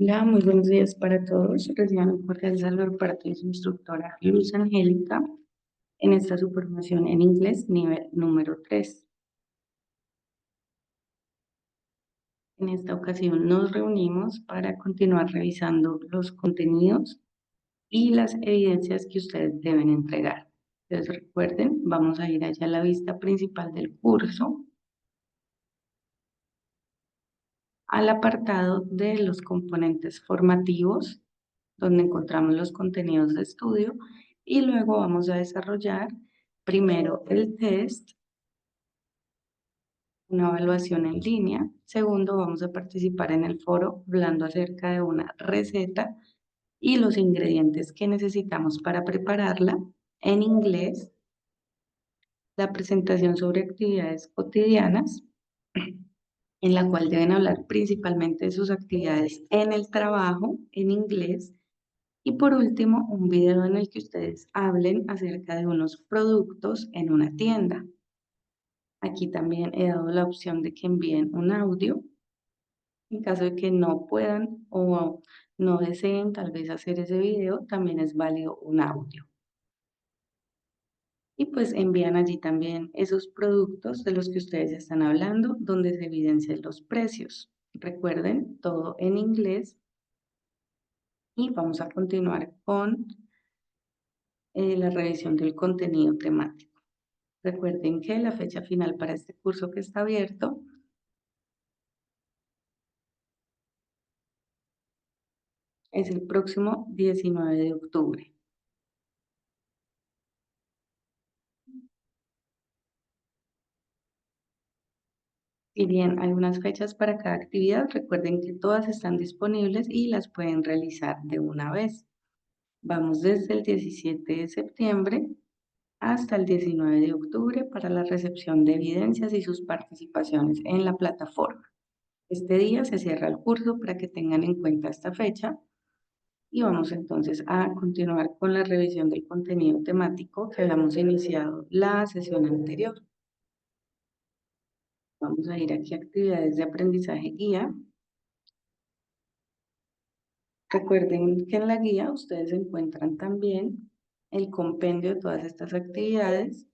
Hola, muy buenos días para todos. Reciban un cordial saludo para su instructora Luz Angélica en esta su formación en inglés nivel número 3. En esta ocasión nos reunimos para continuar revisando los contenidos y las evidencias que ustedes deben entregar. Entonces recuerden, vamos a ir allá a la vista principal del curso, al apartado de los componentes formativos, donde encontramos los contenidos de estudio y luego vamos a desarrollar primero el test, una evaluación en línea. Segundo, vamos a participar en el foro hablando acerca de una receta y los ingredientes que necesitamos para prepararla en inglés, la presentación sobre actividades cotidianas, en la cual deben hablar principalmente de sus actividades en el trabajo en inglés. Y por último, un video en el que ustedes hablen acerca de unos productos en una tienda. Aquí también he dado la opción de que envíen un audio. En caso de que no puedan o no deseen tal vez hacer ese video, también es válido un audio. Y pues envían allí también esos productos de los que ustedes están hablando, donde se evidencian los precios. Recuerden, todo en inglés. Y vamos a continuar con la revisión del contenido temático. Recuerden que la fecha final para este curso que está abierto es el próximo 19 de octubre. Si bien hay unas fechas para cada actividad, recuerden que todas están disponibles y las pueden realizar de una vez. Vamos desde el 17 de septiembre hasta el 19 de octubre para la recepción de evidencias y sus participaciones en la plataforma. Este día se cierra el curso para que tengan en cuenta esta fecha. Y vamos entonces a continuar con la revisión del contenido temático que habíamos iniciado la sesión anterior. Vamos a ir aquí a actividades de aprendizaje guía. Recuerden que en la guía ustedes encuentran también el compendio de todas estas actividades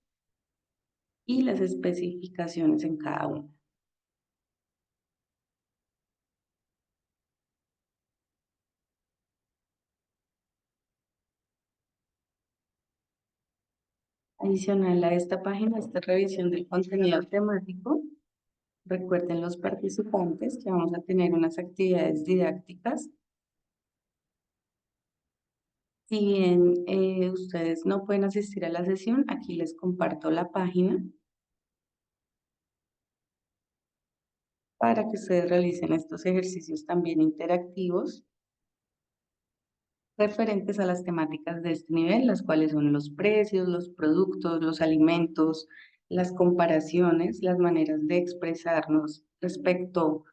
y las especificaciones en cada una. Adicional a esta página, esta revisión del contenido temático, recuerden los participantes que vamos a tener unas actividades didácticas. Si bien ustedes no pueden asistir a la sesión, aquí les comparto la página para que ustedes realicen estos ejercicios también interactivos referentes a las temáticas de este nivel, las cuales son los precios, los productos, los alimentos, las comparaciones, las maneras de expresarnos respecto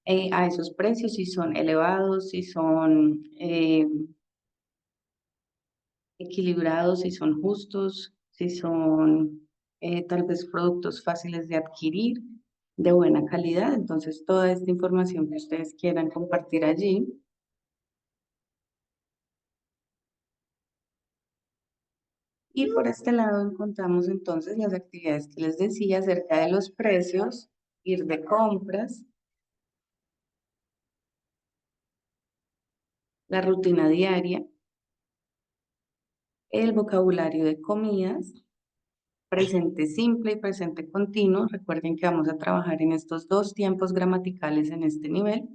a esos precios, si son elevados, si son equilibrados, si son justos, si son tal vez productos fáciles de adquirir, de buena calidad. Entonces, toda esta información que ustedes quieran compartir allí. Y por este lado encontramos entonces las actividades que les decía acerca de los precios, ir de compras, la rutina diaria, el vocabulario de comidas, presente simple y presente continuo. Recuerden que vamos a trabajar en estos dos tiempos gramaticales en este nivel.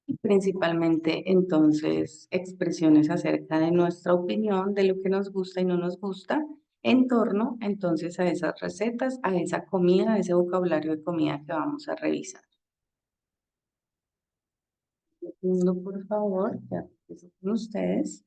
Y principalmente entonces expresiones acerca de nuestra opinión, de lo que nos gusta y no nos gusta, en torno entonces a esas recetas, a esa comida, a ese vocabulario de comida que vamos a revisar. Segundo, por favor, ya empiezo con ustedes.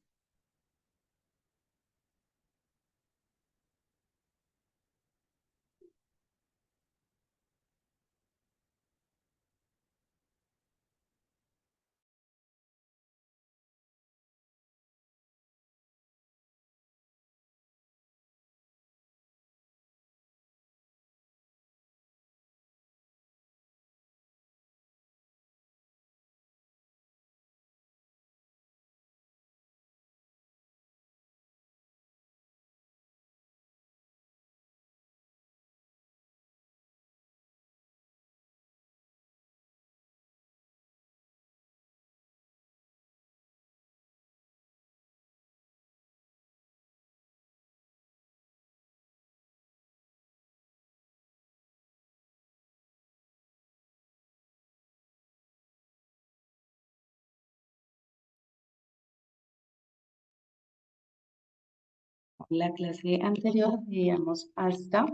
La clase anterior veíamos hasta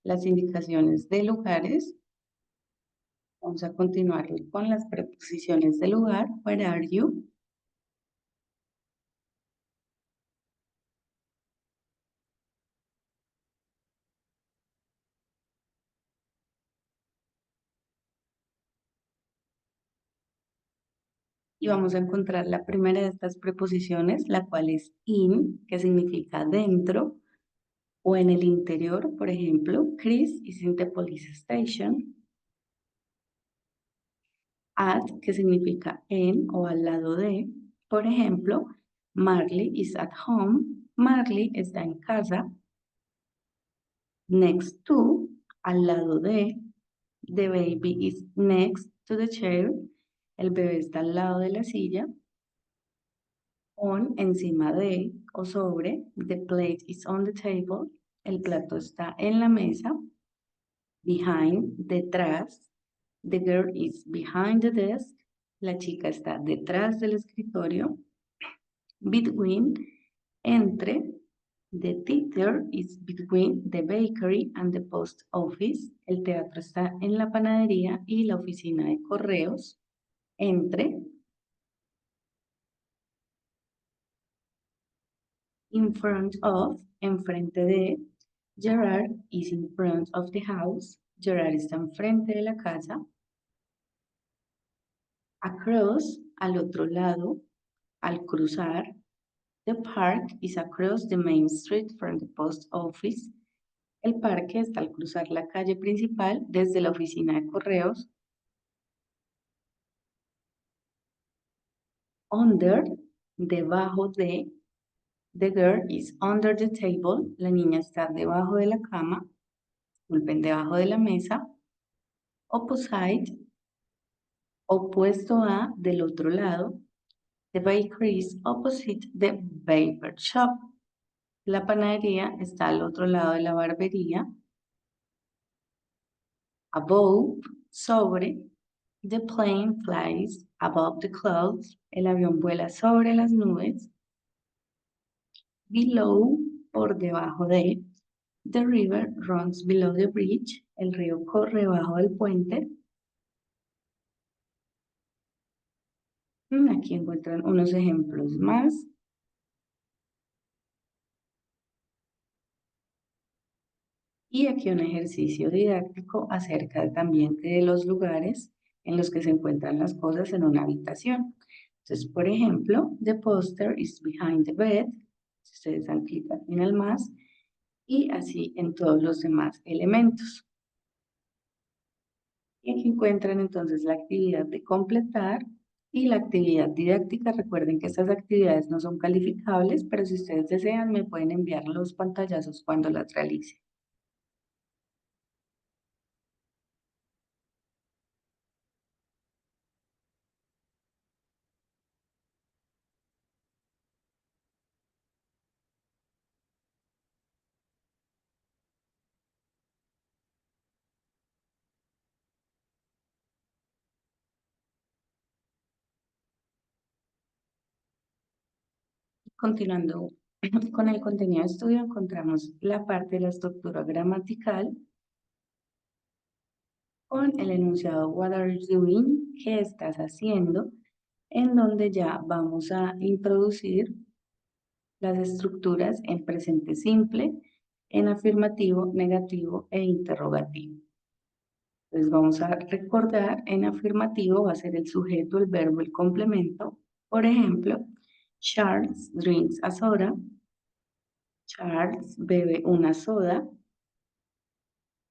las indicaciones de lugares. Vamos a continuar con las preposiciones de lugar. Where are you? Y vamos a encontrar la primera de estas preposiciones, la cual es in, que significa dentro, o en el interior. Por ejemplo, Chris is in the police station. At, que significa en o al lado de. Por ejemplo, Marley is at home. Marley está en casa. Next to, al lado de. The baby is next to the chair. El bebé está al lado de la silla. On, encima de o sobre. The plate is on the table. El plato está en la mesa. Behind, detrás. The girl is behind the desk. La chica está detrás del escritorio. Between, entre. The theater is between the bakery and the post office. El teatro está en la panadería y la oficina de correos. Entre. In front of, enfrente de. Gerard is in front of the house. Gerard está enfrente de la casa. Across, al otro lado, al cruzar. The park is across the main street from the post office. El parque está al cruzar la calle principal desde la oficina de correos. Under, debajo de. The girl is under the table. La niña está debajo de la cama. Disculpen, debajo de la mesa. Opposite, opuesto a, del otro lado. The bakery is opposite the barber shop. La panadería está al otro lado de la barbería. Above, sobre. The plane flies above the clouds. El avión vuela sobre las nubes. Below, por debajo de. The river runs below the bridge. El río corre bajo el puente. Aquí encuentran unos ejemplos más. Y aquí un ejercicio didáctico acerca también de los lugares en los que se encuentran las cosas en una habitación. Entonces, por ejemplo, the poster is behind the bed. Si ustedes dan clic aquí en el más. Y así en todos los demás elementos. Y aquí encuentran entonces la actividad de completar y la actividad didáctica. Recuerden que estas actividades no son calificables, pero si ustedes desean me pueden enviar los pantallazos cuando las realicen. Continuando con el contenido de estudio, encontramos la parte de la estructura gramatical con el enunciado What are you doing? ¿Qué estás haciendo? En donde ya vamos a introducir las estructuras en presente simple, en afirmativo, negativo e interrogativo. Entonces vamos a recordar, en afirmativo va a ser el sujeto, el verbo, el complemento. Por ejemplo, Charles drinks a soda. Charles bebe una soda.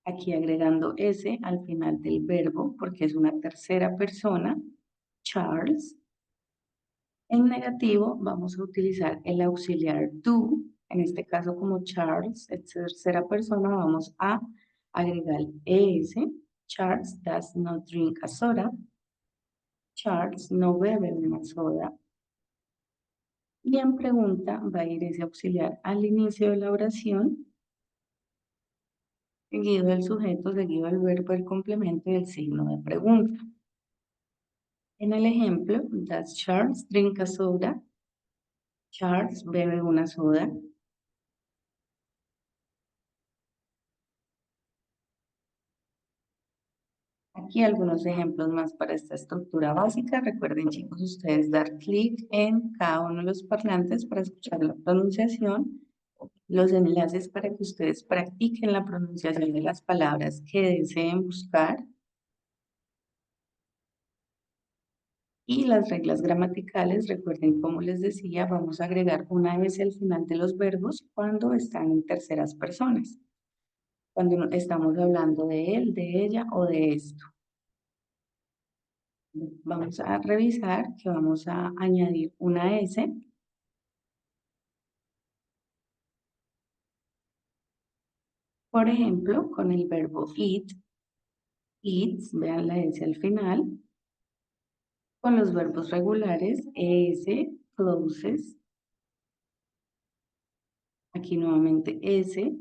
Aquí agregando S al final del verbo porque es una tercera persona. Charles. En negativo vamos a utilizar el auxiliar do. En este caso como Charles es tercera persona vamos a agregar ES. Charles does not drink a soda. Charles no bebe una soda. Y en pregunta va a ir ese auxiliar al inicio de la oración, seguido del sujeto, seguido del verbo, el complemento y el signo de pregunta. En el ejemplo, does Charles drink a soda? Charles bebe una soda. Aquí algunos ejemplos más para esta estructura básica. Recuerden, chicos, ustedes dar clic en cada uno de los parlantes para escuchar la pronunciación, los enlaces para que ustedes practiquen la pronunciación de las palabras que deseen buscar y las reglas gramaticales. Recuerden, como les decía, vamos a agregar una S al final de los verbos cuando están en terceras personas, cuando estamos hablando de él, de ella o de esto. Vamos a revisar que vamos a añadir una S. Por ejemplo, con el verbo eat, eats, vean la S al final. Con los verbos regulares, es, closes. Aquí nuevamente s,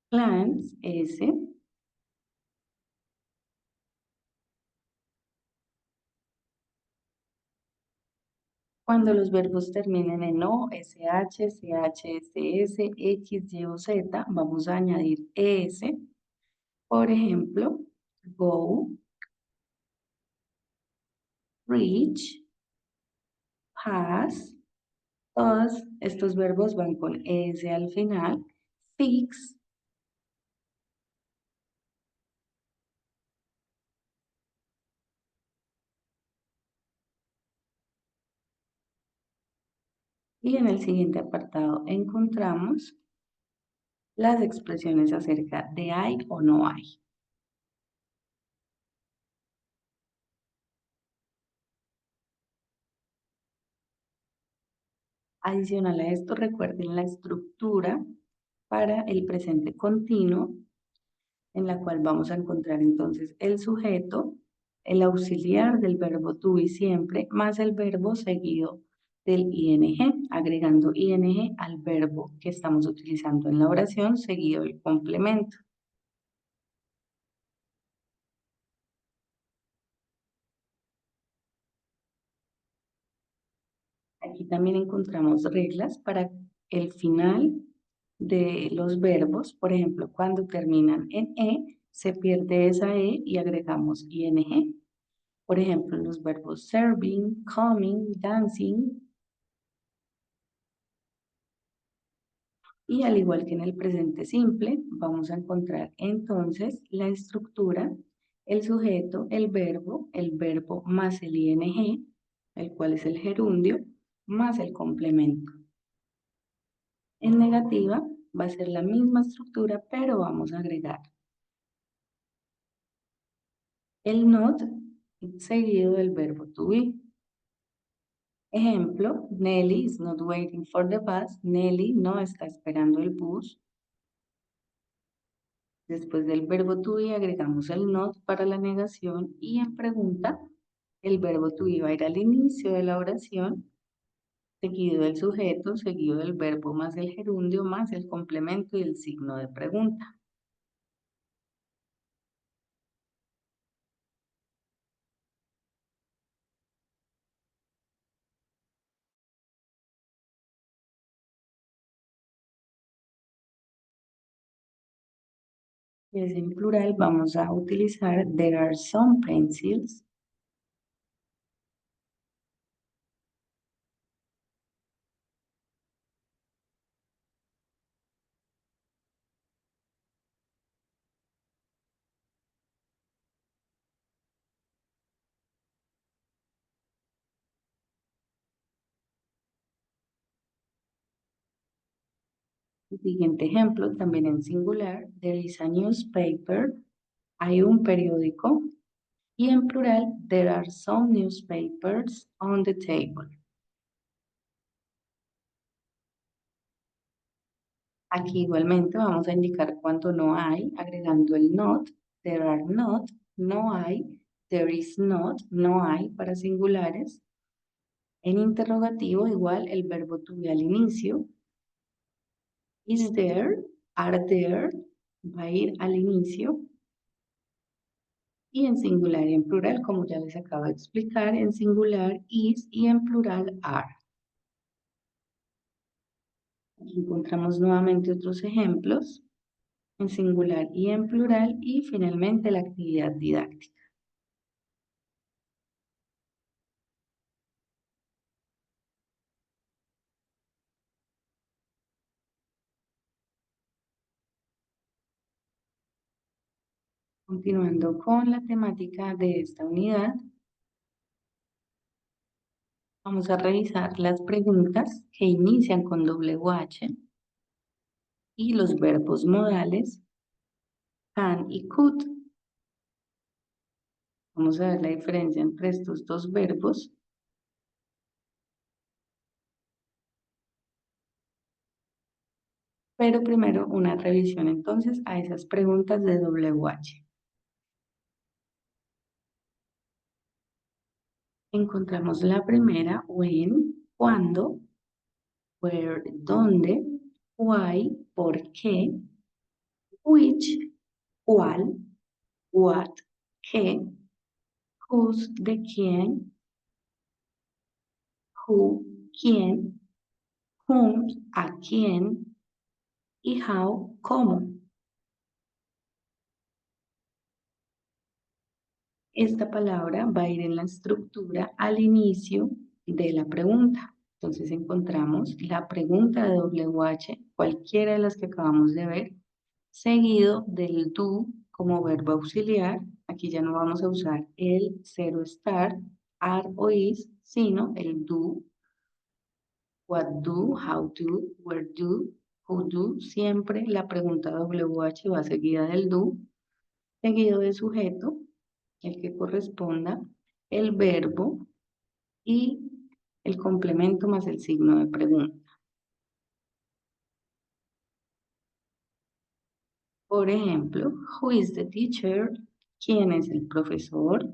plants, s. Cuando los verbos terminen en o, sh, ch, ss, x, y o z, vamos a añadir es. Por ejemplo, go, reach, pass. Todos estos verbos van con s al final. Fix, y en el siguiente apartado encontramos las expresiones acerca de hay o no hay. Adicional a esto, recuerden la estructura para el presente continuo, en la cual vamos a encontrar entonces el sujeto, el auxiliar del verbo to y siempre, más el verbo seguido del ing, agregando ing al verbo que estamos utilizando en la oración, seguido del complemento. Aquí también encontramos reglas para el final de los verbos. Por ejemplo, cuando terminan en se pierde esa y agregamos ing. Por ejemplo, los verbos serving, coming, dancing. Y al igual que en el presente simple, vamos a encontrar entonces la estructura, el sujeto, el verbo más el ing, el cual es el gerundio, más el complemento. En negativa va a ser la misma estructura, pero vamos a agregar el not seguido del verbo to be. Ejemplo, Nelly is not waiting for the bus. Nelly no está esperando el bus. Después del verbo to be agregamos el not para la negación y en pregunta el verbo to be va a ir al inicio de la oración, seguido del sujeto, seguido del verbo más el gerundio, más el complemento y el signo de pregunta. Si es en plural, vamos a utilizar there are some pencils. El siguiente ejemplo, también en singular, there is a newspaper, hay un periódico, y en plural, there are some newspapers on the table. Aquí igualmente vamos a indicar cuando no hay, agregando el not, there are not, no hay, there is not, no hay para singulares. En interrogativo, igual el verbo to be al inicio, is there, are there, va a ir al inicio. Y en singular y en plural, como ya les acabo de explicar, en singular is y en plural are. Aquí encontramos nuevamente otros ejemplos. en singular y en plural, y finalmente la actividad didáctica. Continuando con la temática de esta unidad, vamos a revisar las preguntas que inician con WH y los verbos modales can y could. Vamos a ver la diferencia entre estos dos verbos. Pero primero una revisión entonces a esas preguntas de WH. Encontramos la primera, when, cuándo, where, dónde, why, por qué, which, cuál, what, qué, whose, de quién, who, quién, whom, a quién, y how, cómo. Esta palabra va a ir en la estructura al inicio de la pregunta. Entonces encontramos la pregunta de WH, cualquiera de las que acabamos de ver, seguido del do como verbo auxiliar. Aquí ya no vamos a usar el cero estar, are o is, sino el do, what do, how do, where do, who do. Siempre la pregunta WH va seguida del do, seguido de sujeto, el que corresponda, el verbo y el complemento más el signo de pregunta. Por ejemplo, who is the teacher? ¿Quién es el profesor?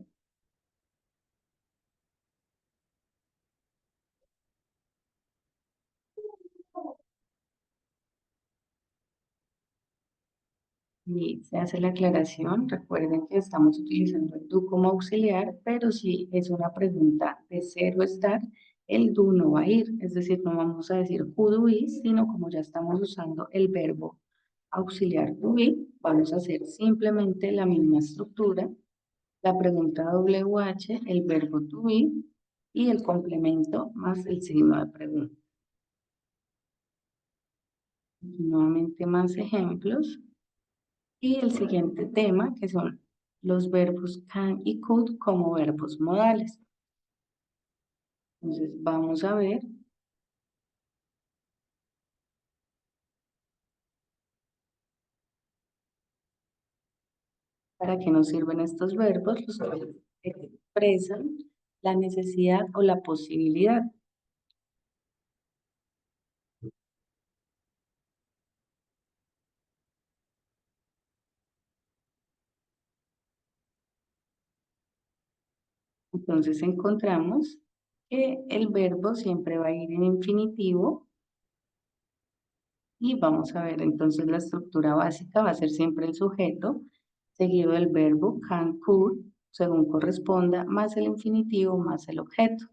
Y se hace la aclaración. Recuerden que estamos utilizando el do como auxiliar, pero si es una pregunta de ser o estar, el do no va a ir. Es decir, no vamos a decir who do is, sino como ya estamos usando el verbo auxiliar to be, vamos a hacer simplemente la misma estructura. La pregunta WH, el verbo to be y el complemento más el signo de pregunta. Nuevamente más ejemplos. Y el siguiente tema, que son los verbos can y could como verbos modales. Entonces, vamos a ver para qué nos sirven estos verbos, los cuales expresan la necesidad o la posibilidad. Entonces, encontramos que el verbo siempre va a ir en infinitivo. Y vamos a ver, entonces la estructura básica va a ser siempre el sujeto, seguido del verbo can, could, según corresponda, más el infinitivo, más el objeto.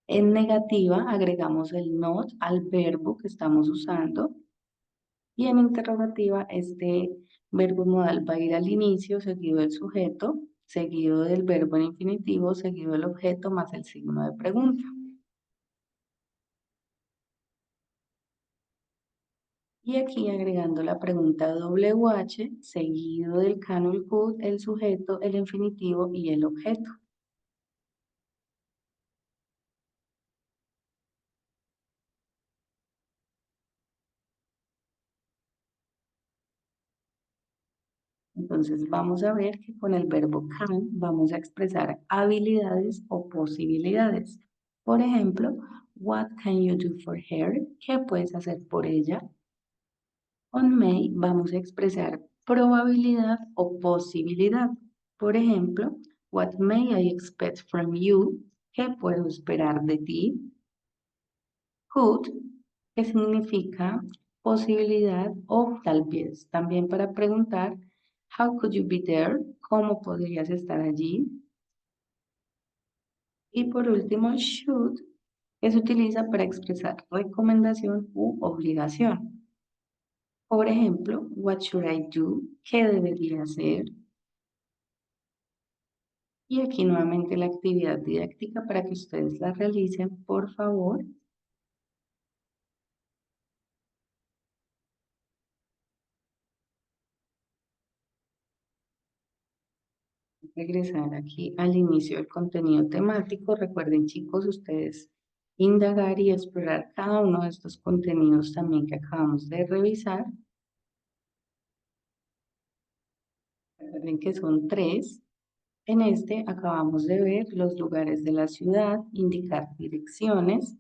En negativa agregamos el not al verbo que estamos usando. Y en interrogativa este verbo modal va a ir al inicio, seguido del sujeto, seguido del verbo en infinitivo, seguido del objeto, más el signo de pregunta. Y aquí agregando la pregunta WH, seguido del can o el could, el sujeto, el infinitivo y el objeto. Entonces vamos a ver que con el verbo can vamos a expresar habilidades o posibilidades. Por ejemplo, what can you do for her? ¿Qué puedes hacer por ella? Con may vamos a expresar probabilidad o posibilidad. Por ejemplo, what may I expect from you? ¿Qué puedo esperar de ti? Could, que significa posibilidad o tal vez. También para preguntar, how could you be there? ¿Cómo podrías estar allí? Y por último, should, que se utiliza para expresar recomendación u obligación. Por ejemplo, what should I do? ¿Qué debería hacer? Y aquí nuevamente la actividad didáctica para que ustedes la realicen, por favor. Regresar aquí al inicio del contenido temático. Recuerden, chicos, ustedes indagar y explorar cada uno de estos contenidos también que acabamos de revisar. Recuerden que son tres. En este acabamos de ver los lugares de la ciudad, indicar direcciones,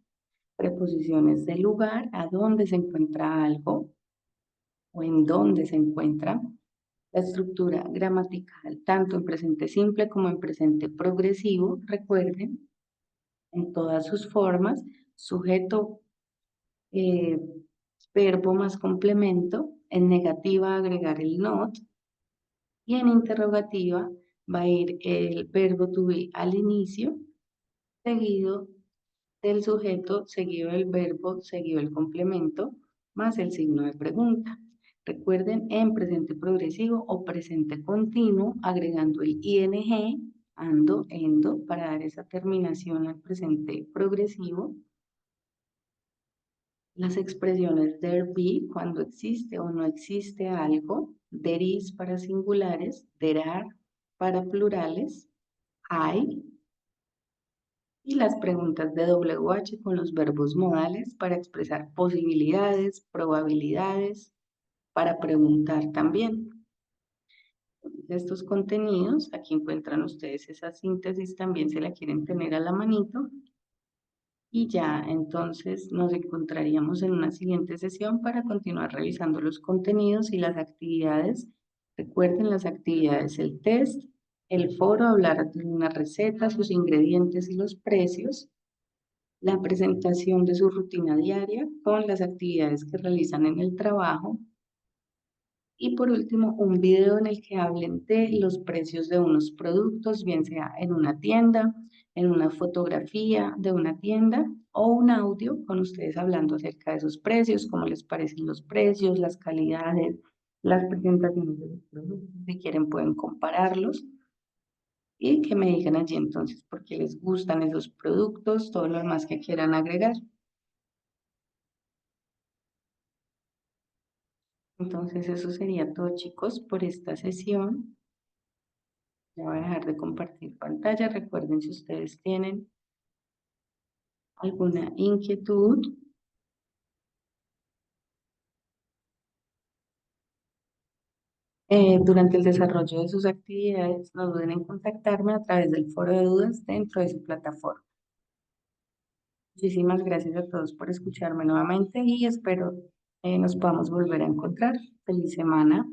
preposiciones del lugar, a dónde se encuentra algo o en dónde se encuentra. La estructura gramatical, tanto en presente simple como en presente progresivo, recuerden, en todas sus formas, sujeto, eh, verbo más complemento, en negativa agregar el not y en interrogativa va a ir el verbo to be al inicio, seguido del sujeto, seguido del verbo, seguido el complemento, más el signo de pregunta. Recuerden en presente progresivo o presente continuo, agregando el ing, ando, endo, para dar esa terminación al presente progresivo. Las expresiones there be, cuando existe o no existe algo, there is para singulares, there are para plurales, hay, y las preguntas de WH con los verbos modales para expresar posibilidades, probabilidades, para preguntar también. De estos contenidos, aquí encuentran ustedes esa síntesis, también se la quieren tener a la manito. Y ya entonces nos encontraríamos en una siguiente sesión para continuar revisando los contenidos y las actividades. Recuerden las actividades, el test, el foro, hablar de una receta, sus ingredientes y los precios, la presentación de su rutina diaria con las actividades que realizan en el trabajo y por último un video en el que hablen de los precios de unos productos, bien sea en una tienda, en una fotografía de una tienda o un audio con ustedes hablando acerca de esos precios, cómo les parecen los precios, las calidades, las presentaciones de los productos. Si quieren pueden compararlos y que me digan allí entonces por qué les gustan esos productos, todo lo demás que quieran agregar. Entonces eso sería todo, chicos, por esta sesión. Ya voy a dejar de compartir pantalla. Recuerden, si ustedes tienen alguna inquietud, durante el desarrollo de sus actividades, no duden en contactarme a través del foro de dudas dentro de su plataforma. Muchísimas gracias a todos por escucharme nuevamente y espero nos podamos volver a encontrar. Feliz semana.